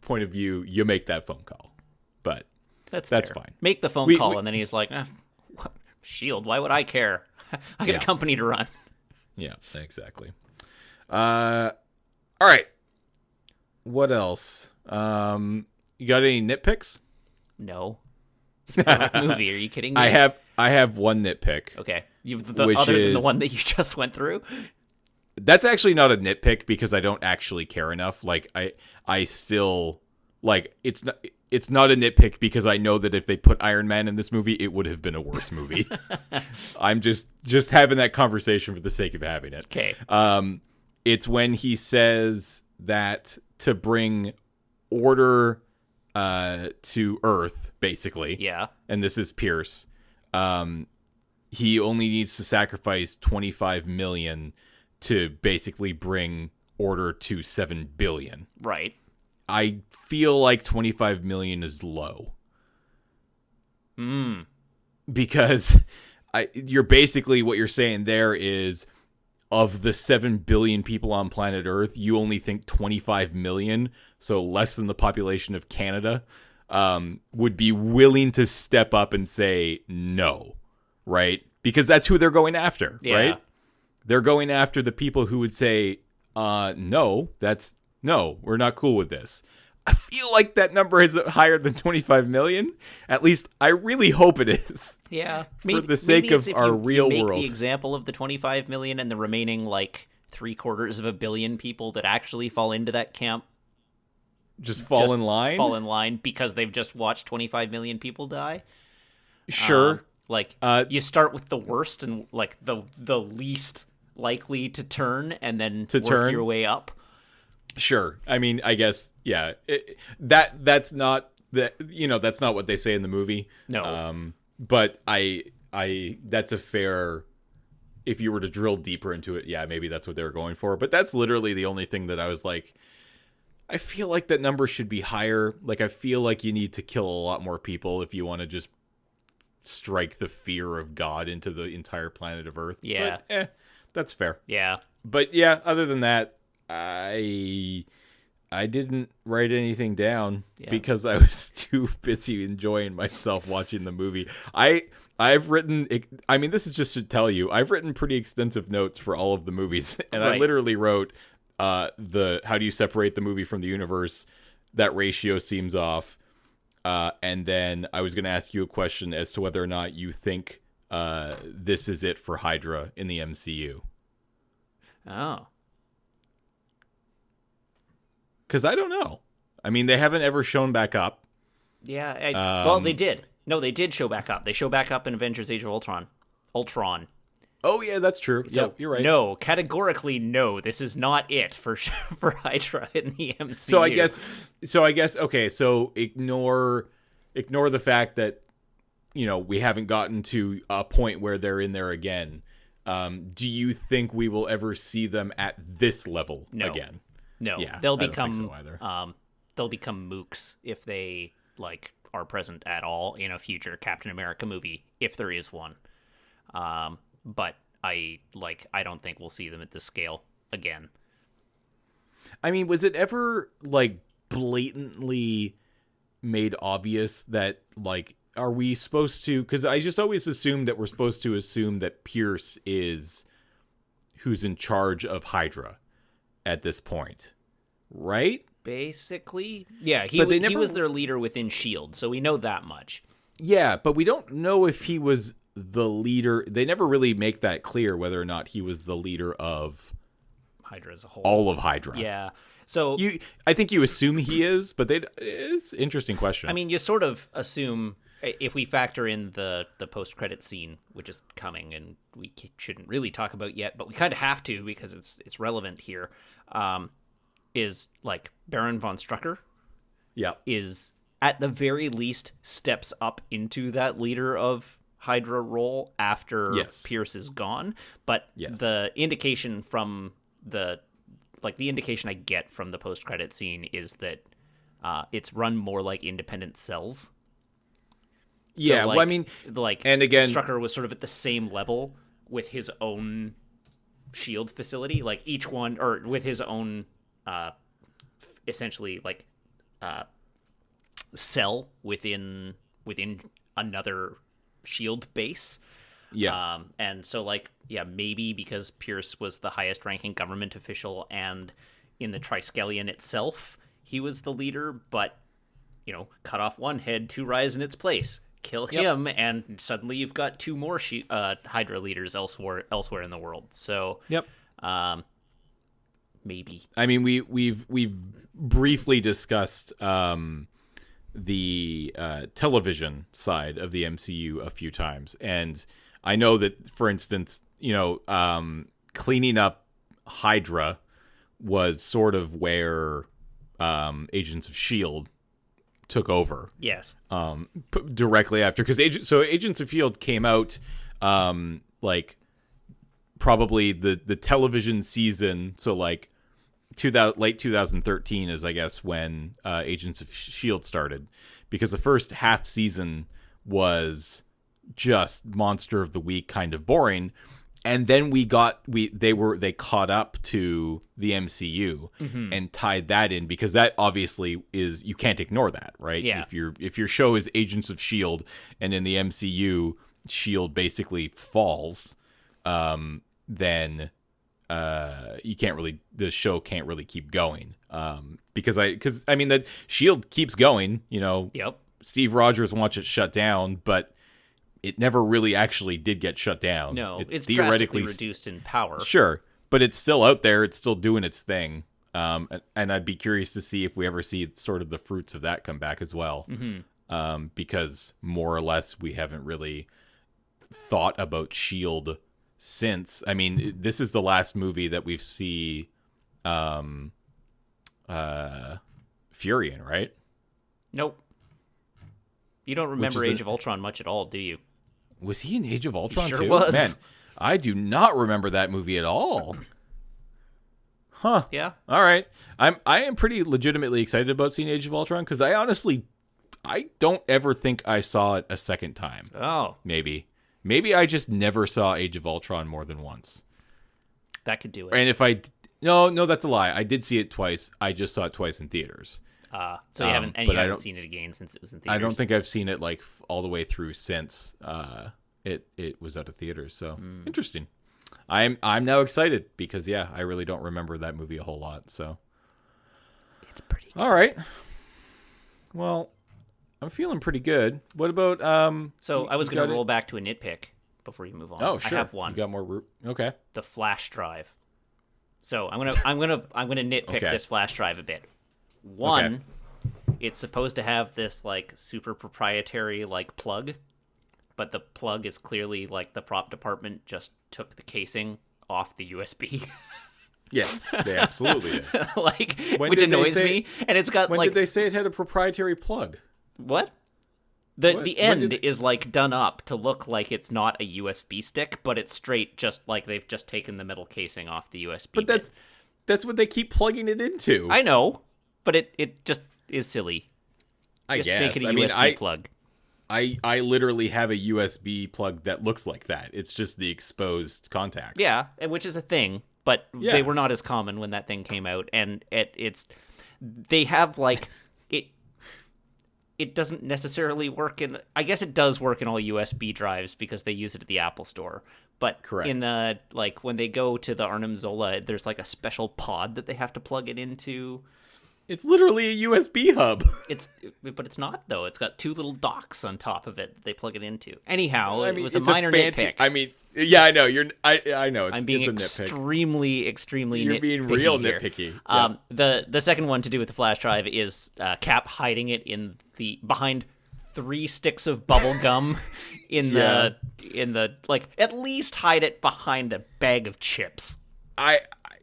view, you make that phone call. But that's fine. Make the phone call, and then he's like, what? Shield, why would I care? I got a company to run. Yeah, exactly. All right. What else? You got any nitpicks? No. It's a perfect movie. Are you kidding me? I have one nitpick. Okay. Other than the one that you just went through? That's actually not a nitpick because I don't actually care enough. Like I still like it's not a nitpick because I know that if they put Iron Man in this movie, it would have been a worse movie. I'm just having that conversation for the sake of having it. Okay. It's when he says that to bring order to Earth, basically. Yeah. And this is Pierce. He only needs to sacrifice 25 million to basically bring order to 7 billion. Right. I feel like 25 million is low. Because you're basically, what you're saying there is, of the 7 billion people on planet Earth, you only think 25 million, so less than the population of Canada, would be willing to step up and say no, right? Because that's who they're going after, right? They're going after the people who would say, no, we're not cool with this. I feel like that number is higher than 25 million. At least I really hope it is. Yeah. For the sake of our real world. Make the example of the 25 million and the remaining, like, 750 million people that actually fall into that camp. Just fall in line? Fall in line because they've just watched 25 million people die. Sure. You start with the worst and, like, the least likely to turn and then work your way up. Sure. I mean, I guess, yeah. That's not that's not what they say in the movie. No. But that's a fair, if you were to drill deeper into it, yeah, maybe that's what they were going for. But that's literally the only thing that I was like, I feel like that number should be higher. Like, I feel like you need to kill a lot more people if you want to just strike the fear of God into the entire planet of Earth. Yeah. But, that's fair. Yeah. But yeah, other than that, I didn't write anything down because I was too busy enjoying myself watching the movie. I've written, I mean, this is just to tell you, I've written pretty extensive notes for all of the movies, and I literally wrote how do you separate the movie from the universe? That ratio seems off. And then I was going to ask you a question as to whether or not you think this is it for Hydra in the MCU. Oh. Because I don't know. I mean, they haven't ever shown back up. Yeah. Well, they did. No, they did show back up. They show back up in Avengers Age of Ultron. Oh, yeah, that's true. So, yeah, you're right. No, categorically no. This is not it for Hydra in the MCU. So I guess, okay, so ignore the fact that, we haven't gotten to a point where they're in there again. Do you think we will ever see them at this level again? No, yeah, they'll I don't become think so either. they'll become mooks if they like are present at all in a future Captain America movie, if there is one. But I don't think we'll see them at this scale again. I mean, was it ever like blatantly made obvious that like, are we supposed to, because I just always assumed that we're supposed to assume that Pierce is who's in charge of Hydra at this point, right? Basically, yeah, he was their leader within S.H.I.E.L.D., so we know that much. Yeah, but we don't know if he was the leader. They never really make that clear whether or not he was the leader of Hydra as a whole. All of Hydra. Yeah. So I think you assume he is, but it's an interesting question. I mean, you sort of assume, if we factor in the post-credit scene, which is coming and we shouldn't really talk about yet, but we kind of have to because it's relevant here, is like Baron von Strucker is at the very least steps up into that leader of Hydra role after Pierce is gone. But the indication from the indication I get from the post-credit scene is that it's run more like independent cells. Yeah, so, well, I mean, like, and again, Strucker was sort of at the same level with his own S.H.I.E.L.D. facility, like each one, or with his own, essentially like cell within another S.H.I.E.L.D. base. Yeah. And so, like, yeah, maybe because Pierce was the highest-ranking government official, and in the Triskelion itself, he was the leader. But cut off one head to rise in its place. Kill him, and suddenly you've got two more Hydra leaders elsewhere in the world. So, maybe. I mean, we've briefly discussed the television side of the MCU a few times, and I know that, for instance, cleaning up Hydra was sort of where Agents of S.H.I.E.L.D. took over. Yes. Directly after, because Agents of S.H.I.E.L.D. came out like probably the television season, so like late 2013 is, I guess, when Agents of S.H.I.E.L.D. started, because the first half season was just Monster of the Week kind of boring, and then they caught up to the MCU and tied that in, because that obviously is, you can't ignore that, right? Yeah. If your show is Agents of S.H.I.E.L.D. and in the MCU S.H.I.E.L.D. basically falls, then the show can't really keep going, because I mean that S.H.I.E.L.D. keeps going, Yep. Steve Rogers wants it shut down, but it never really actually did get shut down. No, it's theoretically reduced in power. Sure, but it's still out there. It's still doing its thing. And I'd be curious to see if we ever see sort of the fruits of that come back as well. Because more or less we haven't really thought about S.H.I.E.L.D. since. I mean, this is the last movie that we've seen Fury in, right? Nope. You don't remember Age of Ultron much at all, do you? Was he in Age of Ultron too? Sure was. Man, I do not remember that movie at all. Huh. Yeah. All right. I am pretty legitimately excited about seeing Age of Ultron, because I don't ever think I saw it a second time. Oh. Maybe I just never saw Age of Ultron more than once. That could do it. And if no, that's a lie. I did see it twice. I just saw it twice in theaters. So you haven't seen it again since it was in theaters? I don't think I've seen it like all the way through since it was out of theaters. So interesting. I'm now excited because I really don't remember that movie a whole lot. So it's pretty good. All right. Well, I'm feeling pretty good. What about So I was going to roll back to a nitpick before you move on. Oh, sure. I have one. You got more okay. The flash drive. So I'm gonna nitpick this flash drive a bit. One, it's supposed to have this like super proprietary like plug, but the plug is clearly like the prop department just took the casing off the USB. Yes, they absolutely did. Which annoys me. And it's got when did they say it had a proprietary plug? What? The end is like done up to look like it's not a USB stick, but it's straight, just like they've just taken the metal casing off the USB. But that's what they keep plugging it into. I know, but it just is silly. I Just guess. make it a USB plug. I literally have a USB plug that looks like that. It's just the exposed contacts. Yeah, which is a thing, but they were not as common when that thing came out, and they have like it doesn't necessarily work in. I guess it does work in all USB drives because they use it at the Apple Store. But correct. In the when they go to the Arnim Zola, there's like a special pod that they have to plug it into. It's literally a USB hub. But it's not though. It's got two little docks on top of it that they plug it into. Anyhow, I mean, it was a minor nitpick. I mean, yeah, I know. I know. I'm being extremely You're being real here. nitpicky. The second one to do with the flash drive is Cap hiding it behind 3 sticks of bubble gum in the at least hide it behind a bag of chips.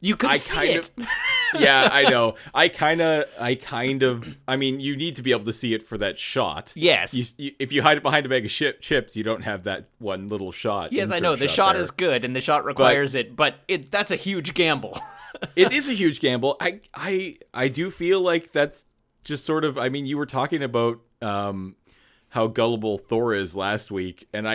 You could see it. Yeah, I know. I mean, you need to be able to see it for that shot. Yes. If you hide it behind a bag of chips, you don't have that one little shot. Yes, I know. The shot is good, and the shot requires it, but that's a huge gamble. It is a huge gamble. I do feel like that's just sort of, I mean, you were talking about how gullible Thor is last week, and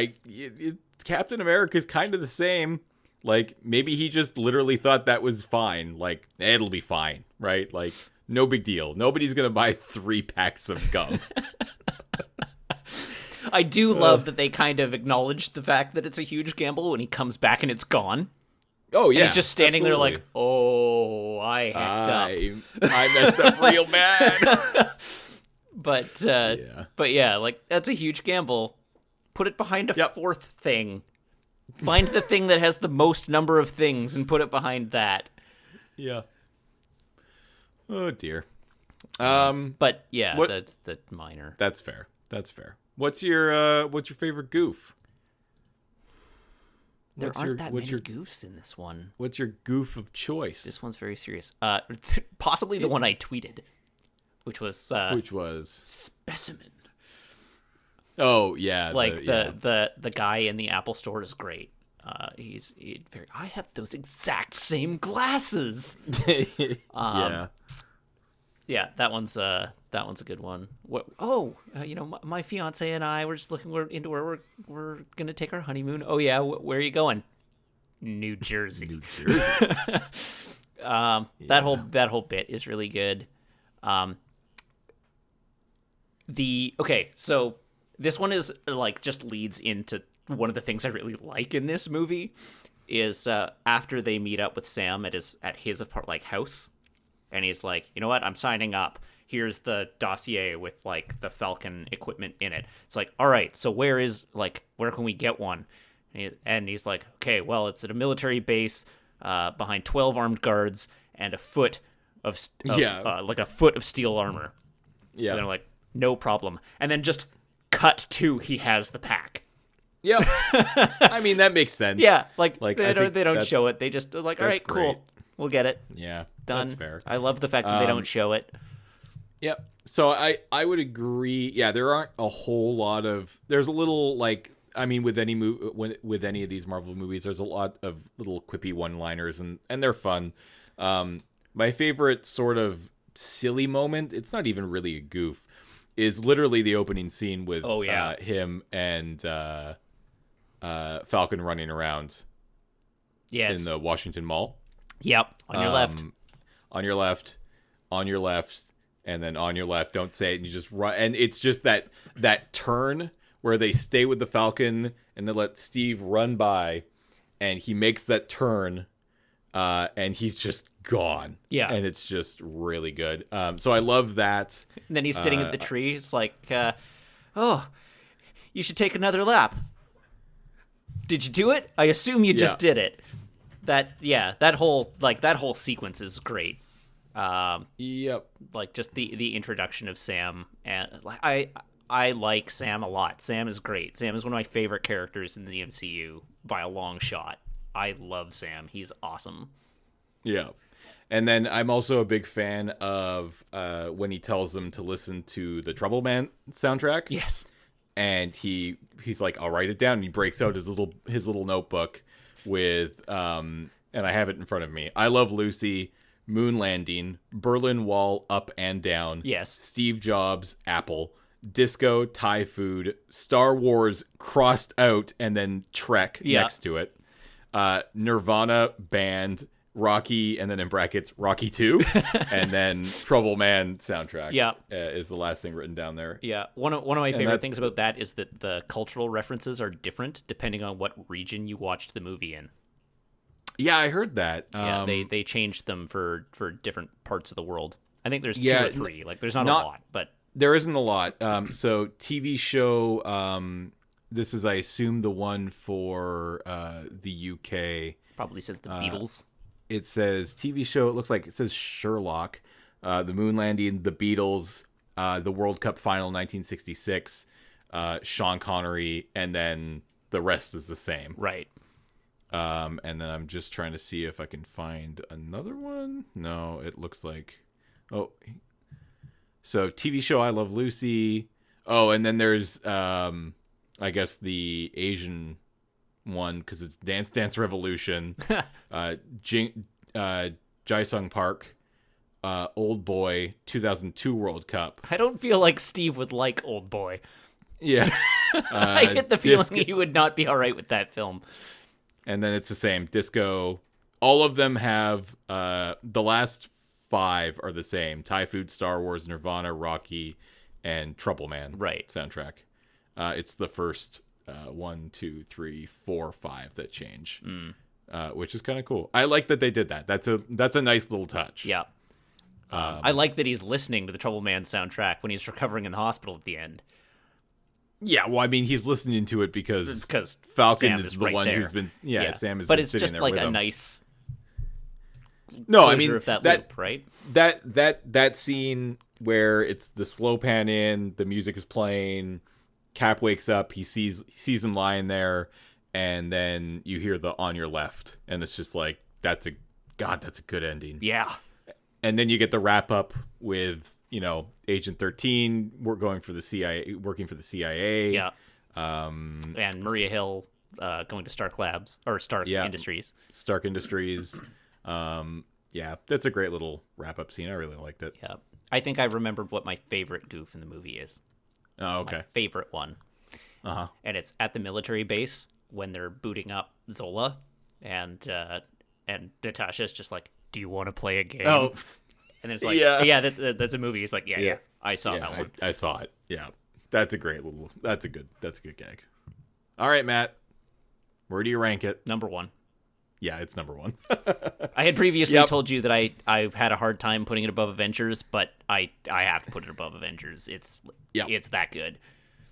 Captain America is kind of the same. Like, maybe he just literally thought that was fine. Like, it'll be fine, right? Like, no big deal. Nobody's going to buy 3 packs of gum. I do love that they kind of acknowledge the fact that it's a huge gamble when he comes back and it's gone. Oh, yeah. And he's just standing there like, oh, I hacked up. I messed up real bad. But yeah, like, that's a huge gamble. Put it behind a fourth thing. Find the thing that has the most number of things and put it behind that. Yeah. Oh dear. But yeah, that's the minor. That's fair. What's your favorite goof? There aren't that many goofs in this one. What's your goof of choice? This one's very serious. Possibly the one I tweeted, which was Specimen. Oh yeah, the guy in the Apple Store is great. I have those exact same glasses. Yeah, that one's a good one. My fiance and I were into where we're gonna take our honeymoon. Oh yeah, where are you going? New Jersey. That whole bit is really good. So this one is like just leads into one of the things I really like in this movie is after they meet up with Sam at his house, and he's like, you know what, I'm signing up. Here's the dossier with like the Falcon equipment in it. It's like, all right, so where can we get one? And he's like, okay, well, it's at a military base behind 12 armed guards and a foot of steel armor. Yeah, and they're like, no problem. And then just cut to he has the pack. Yep. I mean, that makes sense. Yeah, like they don't show it. They just like, all right, great. cool, we'll get it. Yeah, done. That's fair. I love the fact that they don't show it. Yep. So I would agree. Yeah, there aren't a whole lot of. There's a little like, I mean, with any with any of these Marvel movies, there's a lot of little quippy one-liners and they're fun. My favorite sort of silly moment, it's not even really a goof, is literally the opening scene with him and Falcon running around. Yes. In the Washington Mall. Yep. On your left. On your left. On your left. And then on your left. Don't say it. And you just run. And it's just that turn where they stay with the Falcon and they let Steve run by. And he makes that turn. And he's just gone. Yeah. And it's just really good. So I love that. And then he's sitting at the tree. It's like, you should take another lap. Did you do it? I assume you just did it. That whole sequence is great. Yep. Like just the introduction of Sam, and like I like Sam a lot. Sam is great. Sam is one of my favorite characters in the MCU by a long shot. I love Sam. He's awesome. Yeah. And then I'm also a big fan of when he tells them to listen to the Trouble Man soundtrack. Yes. And he's like, I'll write it down. And he breaks out his little notebook with and I have it in front of me. I Love Lucy, Moon Landing, Berlin Wall Up and Down, Yes, Steve Jobs, Apple, Disco, Thai Food, Star Wars crossed out and then Trek next to it, Nirvana, Band, Rocky, and then in brackets Rocky 2, and then Trouble Man soundtrack. Is the last thing written down there. One of my favorite things about that is that the cultural references are different depending on what region you watched the movie in. Yeah, I heard that. They changed them for different parts of the world. I think there's 2 or 3. Like there's not a lot, but there isn't a lot. So TV show. This is, I assume, the one for the UK. Probably says the Beatles. It says TV show. It looks like it says Sherlock, the Moon Landing, the Beatles, the World Cup Final 1966, Sean Connery, and then the rest is the same. Right. And then I'm just trying to see if I can find another one. No, it looks like... Oh. So TV show I Love Lucy. Oh, and then there's, I guess, the Asian one, because it's Dance Dance Revolution, Jae-sung Park, Old Boy, 2002 World Cup. I don't feel like Steve would like Old Boy. Yeah. I get the feeling he would not be all right with that film. And then it's the same. Disco. All of them have, the last 5 are the same. Thai Food, Star Wars, Nirvana, Rocky, and Trouble Man. Right. Soundtrack. It's the first 1, 2, 3, 4, 5 that change, which is kind of cool. I like that they did that. That's a nice little touch. Yeah. I like that he's listening to the Trouble Man soundtrack when he's recovering in the hospital at the end. Yeah, well, I mean, he's listening to it because Falcon Sam is the one there. who's been. Yeah, Sam has but been it's sitting just there like with a him. nice. No, I mean of that loop, right? That scene where it's the slow pan in, the music is playing, Cap wakes up, he sees him lying there, and then you hear the "On Your Left," and it's just like that's a good ending. Yeah. And then you get the wrap up with, Agent 13 working for the CIA. Yeah. And Maria Hill going to Stark Industries. Stark Industries. Yeah, that's a great little wrap up scene. I really liked it. Yeah. I think I remembered what my favorite goof in the movie is. Oh, okay. My favorite one. Uh-huh. And it's at the military base when they're booting up Zola, and Natasha's just like, "Do you want to play a game?" Oh, and it's like, yeah, that's a movie. It's like, yeah, I saw that one. I saw it. Yeah, that's a good gag. All right, Matt, where do you rank it? Number 1. Yeah, it's number 1. I had previously told you that I had a hard time putting it above Avengers, but I have to put it above Avengers. It's that good.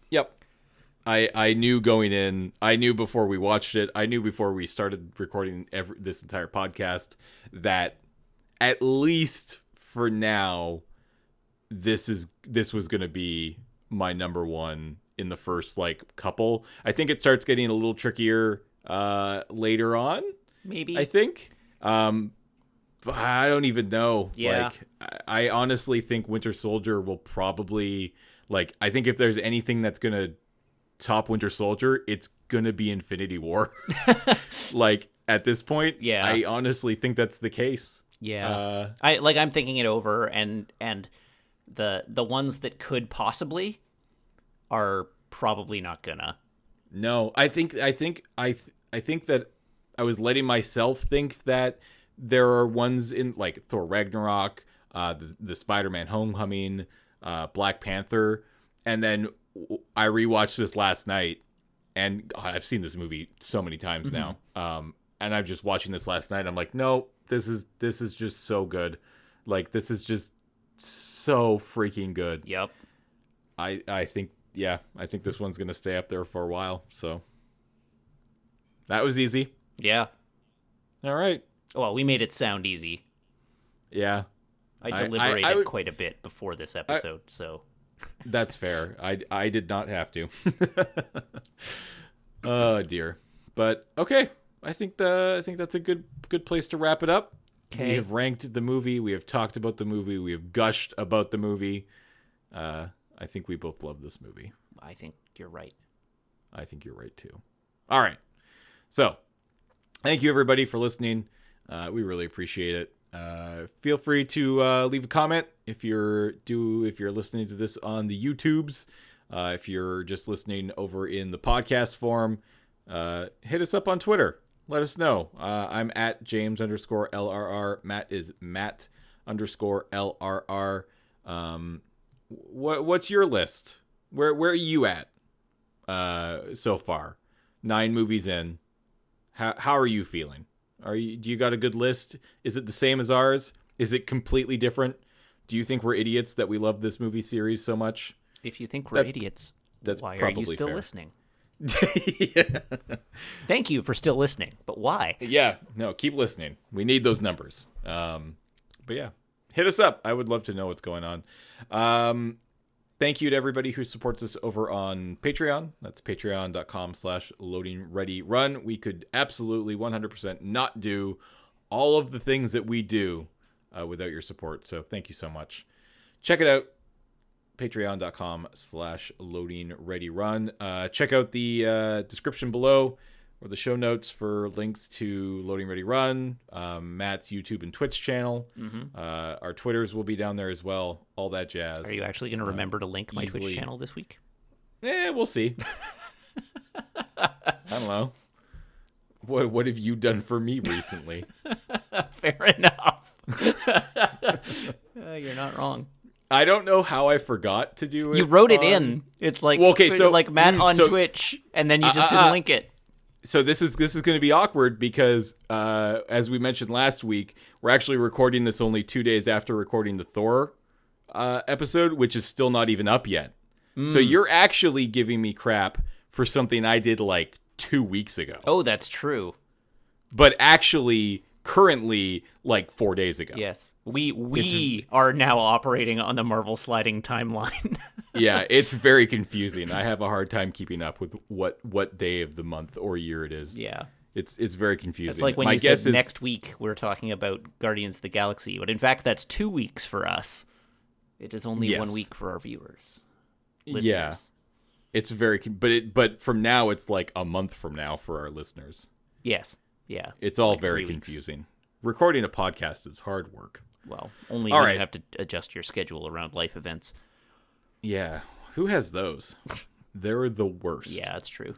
Yep. I knew going in. I knew before we watched it. I knew before we started recording this entire podcast that at least for now, this was going to be my number 1 in the first couple. I think it starts getting a little trickier later on. Maybe. I think. But I don't even know. Yeah. I honestly think Winter Soldier will probably I think if there's anything that's gonna top Winter Soldier, it's gonna be Infinity War. At this point, yeah. I honestly think that's the case. Yeah. I'm thinking it over, and the ones that could possibly are probably not gonna. No, I think that I was letting myself think that there are ones in Thor Ragnarok, the Spider-Man Homecoming, Black Panther, and then I rewatched this last night, and I've seen this movie so many times now. And I'm just watching this last night. I'm like, no, this is just so good. This is just so freaking good. Yep. I think this one's gonna stay up there for a while. So that was easy. Yeah. All right. Well, we made it sound easy. Yeah. I deliberated quite a bit before this episode, so. That's fair. I did not have to. Oh dear. But okay, I think that's a good place to wrap it up. Okay. We have ranked the movie. We have talked about the movie. We have gushed about the movie. I think we both love this movie. I think you're right. I think you're right too. All right. So, thank you everybody for listening. We really appreciate it. Feel free to leave a comment if you're listening to this on the YouTubes. If you're just listening over in the podcast form, hit us up on Twitter. Let us know. I'm at James_LRR. Matt is Matt_LRR. What's your list? Where are you at so far? 9 movies in. How are you feeling? Do you got a good list? Is it the same as ours? Is it completely different? Do you think we're idiots that we love this movie series so much? If you think we're idiots, why are you still listening? Yeah. Thank you for still listening, but why? Yeah, no, keep listening. We need those numbers. But yeah, hit us up. I would love to know what's going on. Thank you to everybody who supports us over on Patreon. That's patreon.com/loadingreadyrun. We could absolutely 100% not do all of the things that we do without your support. So thank you so much. Check it out. Patreon.com/loadingreadyrun. Check out the description below or the show notes for links to Loading Ready Run, Matt's YouTube and Twitch channel. Mm-hmm. Our Twitters will be down there as well. All that jazz. Are you actually going to remember to link my Twitch channel this week? We'll see. I don't know. What have you done for me recently? Fair enough. You're not wrong. I don't know how I forgot to do it. You wrote it in. It's like, like Matt on Twitch, and then you just didn't link it. So this is going to be awkward because, as we mentioned last week, we're actually recording this only 2 days after recording the Thor episode, which is still not even up yet. So you're actually giving me crap for something I did like 2 weeks ago. Oh, that's true. But actually, currently, like 4 days ago. Yes. We are now operating on the Marvel sliding timeline. Yeah, it's very confusing. I have a hard time keeping up with what day of the month or year it is. Yeah. It's very confusing. It's like when you said next week we're talking about Guardians of the Galaxy, but in fact that's 2 weeks for us. It is only 1 week for our viewers. Listeners. Yeah. It's very but from now it's like a month from now for our listeners. Yes. Yeah. It's all like very confusing. Recording a podcast is hard work. Well, only when you have to adjust your schedule around life events. Yeah. Who has those? They're the worst. Yeah, that's true.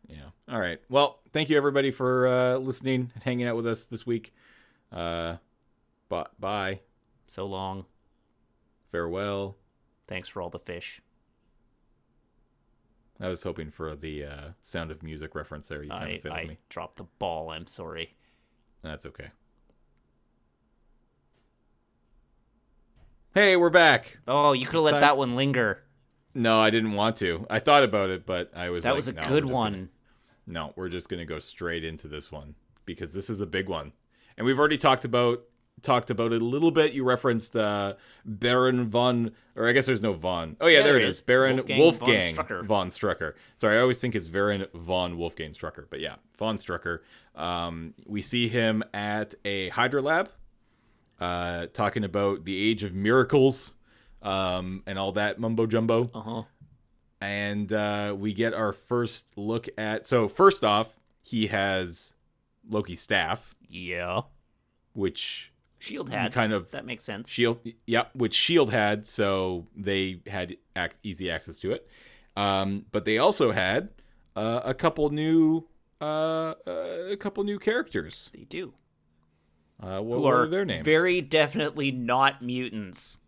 Yeah. All right. Well, thank you everybody for listening and hanging out with us this week. Bye. So long. Farewell. Thanks for all the fish. I was hoping for the Sound of Music reference there. You kind of failed me. I dropped the ball. I'm sorry. That's okay. Hey, we're back. Oh, you could have let that one linger. No, I didn't want to. I thought about it, but I was that was a good one. No, we're just going to go straight into this one because this is a big one. And we've already talked about it a little bit. You referenced Baron von, or I guess there's no von. Oh, yeah, there it is. Baron Wolfgang von Strucker. Sorry, I always think it's Baron von Wolfgang Strucker. But yeah, von Strucker. We see him at a Hydra lab talking about the age of miracles and all that mumbo jumbo. Uh-huh. And we get our first look at... So first off, he has Loki's staff. Yeah. Which... S.H.I.E.L.D. had. That makes sense. S.H.I.E.L.D. Yeah, which S.H.I.E.L.D. had, so they had easy access to it. But they also had a couple new characters. They do. What are their names? Very definitely not mutants.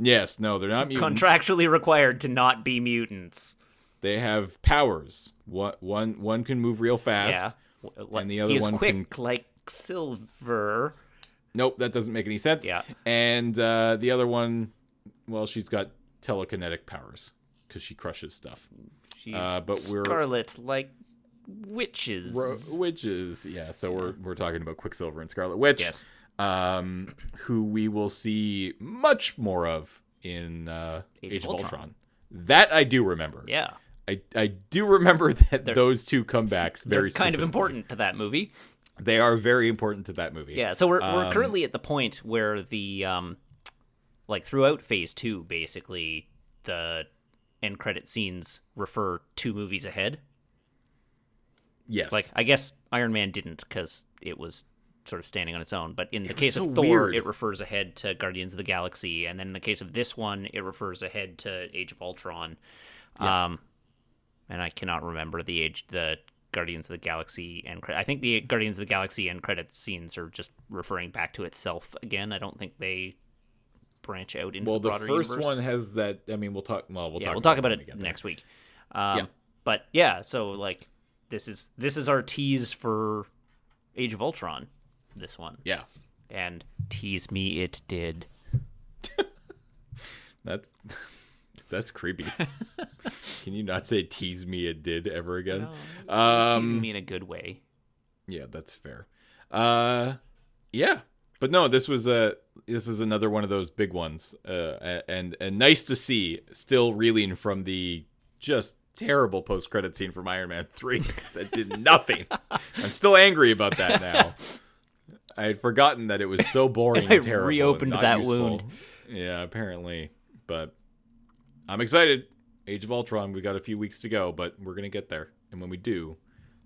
Yes, no, they're not mutants. Contractually required to not be mutants. They have powers. One can move real fast, and the other one quick like Silver. Nope, that doesn't make any sense. Yeah. And the other one, well, she's got telekinetic powers because she crushes stuff. She's Scarlet, like witches. Witches, yeah. So we're talking about Quicksilver and Scarlet Witch. Yes. Who we will see much more of in Age of Ultron. That I do remember. Yeah. I do remember that those two comebacks very kind of important to that movie. They are very important to that movie. Yeah, so we're currently at the point where the like throughout Phase 2, basically the end credit scenes refer 2 movies ahead. Yes. Like I guess Iron Man didn't because it was sort of standing on its own. But in the case of Thor, weird. It refers ahead to Guardians of the Galaxy, and then in the case of this one, it refers ahead to Age of Ultron. Yeah. And I cannot remember the Guardians of the Galaxy and I think the Guardians of the Galaxy end credits scenes are just referring back to itself again. I don't think they branch out into the broader universe. Well, the first one has that. I mean, we'll talk about it next week. But yeah, so like this is our tease for Age of Ultron. This one, yeah, and tease me it did. That's creepy. Can you not say tease me it did ever again? No, teasing me in a good way. Yeah, that's fair. Yeah. But no, this is another one of those big ones. And nice to see, still reeling from the just terrible post-credit scene from Iron Man 3 that did nothing. I'm still angry about that now. I had forgotten that it was so boring and terrible. I reopened that wound. Yeah, apparently. But I'm excited. Age of Ultron, we got a few weeks to go, but we're going to get there. And when we do,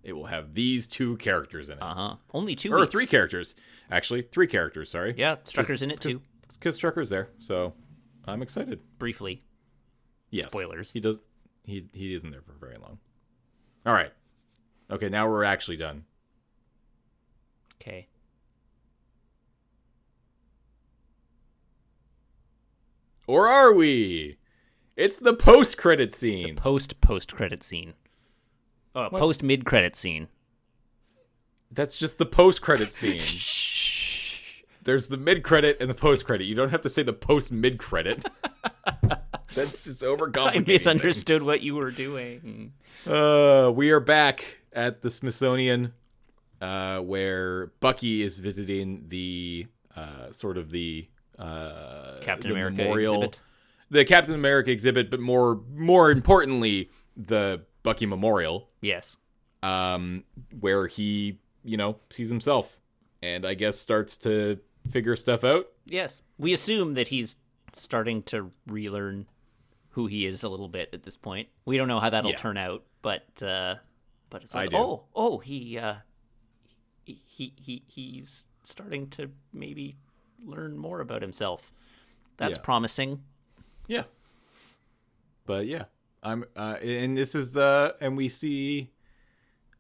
it will have these 2 characters in it. Only 2 or weeks. 3 characters. Actually, 3 characters, sorry. Yeah, Strucker's in it too. Because Strucker's there, so I'm excited. Briefly. Yes. Spoilers. He isn't there for very long. All right. Okay, now we're actually done. Okay. Or are we? It's the post-credit scene. The post-credit scene. Post-mid-credit scene. That's just the post-credit scene. Shh. There's the mid-credit and the post-credit. You don't have to say the post-mid-credit. That's just overcomplicated. I misunderstood what you were doing. We are back at the Smithsonian, where Bucky is visiting the Captain America memorial exhibit. The Captain America exhibit, but more importantly, the Bucky Memorial. Yes. Where he, sees himself and I guess starts to figure stuff out. Yes. We assume that he's starting to relearn who he is a little bit at this point. We don't know how that'll turn out, but it's like, he's starting to maybe learn more about himself. That's promising. Yeah. But yeah, and this is and we see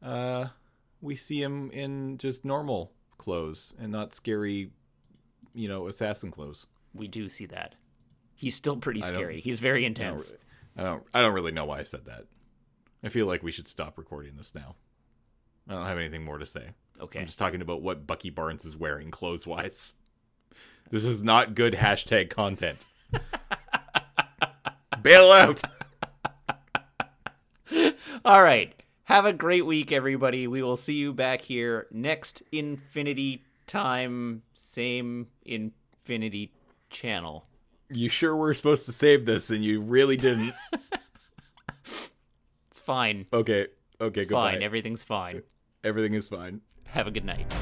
him in just normal clothes and not scary, assassin clothes. We do see that. He's still pretty scary. He's very intense. I don't really know why I said that. I feel like we should stop recording this now. I don't have anything more to say. Okay. I'm just talking about what Bucky Barnes is wearing clothes-wise. This is not good hashtag content. Bail out. All right. Have a great week, everybody. We will see you back here next Infinity Time, same Infinity Channel. You sure we're supposed to save this and you really didn't? It's fine. Okay, it's goodbye. Fine. Everything's fine. Everything is fine. Have a good night.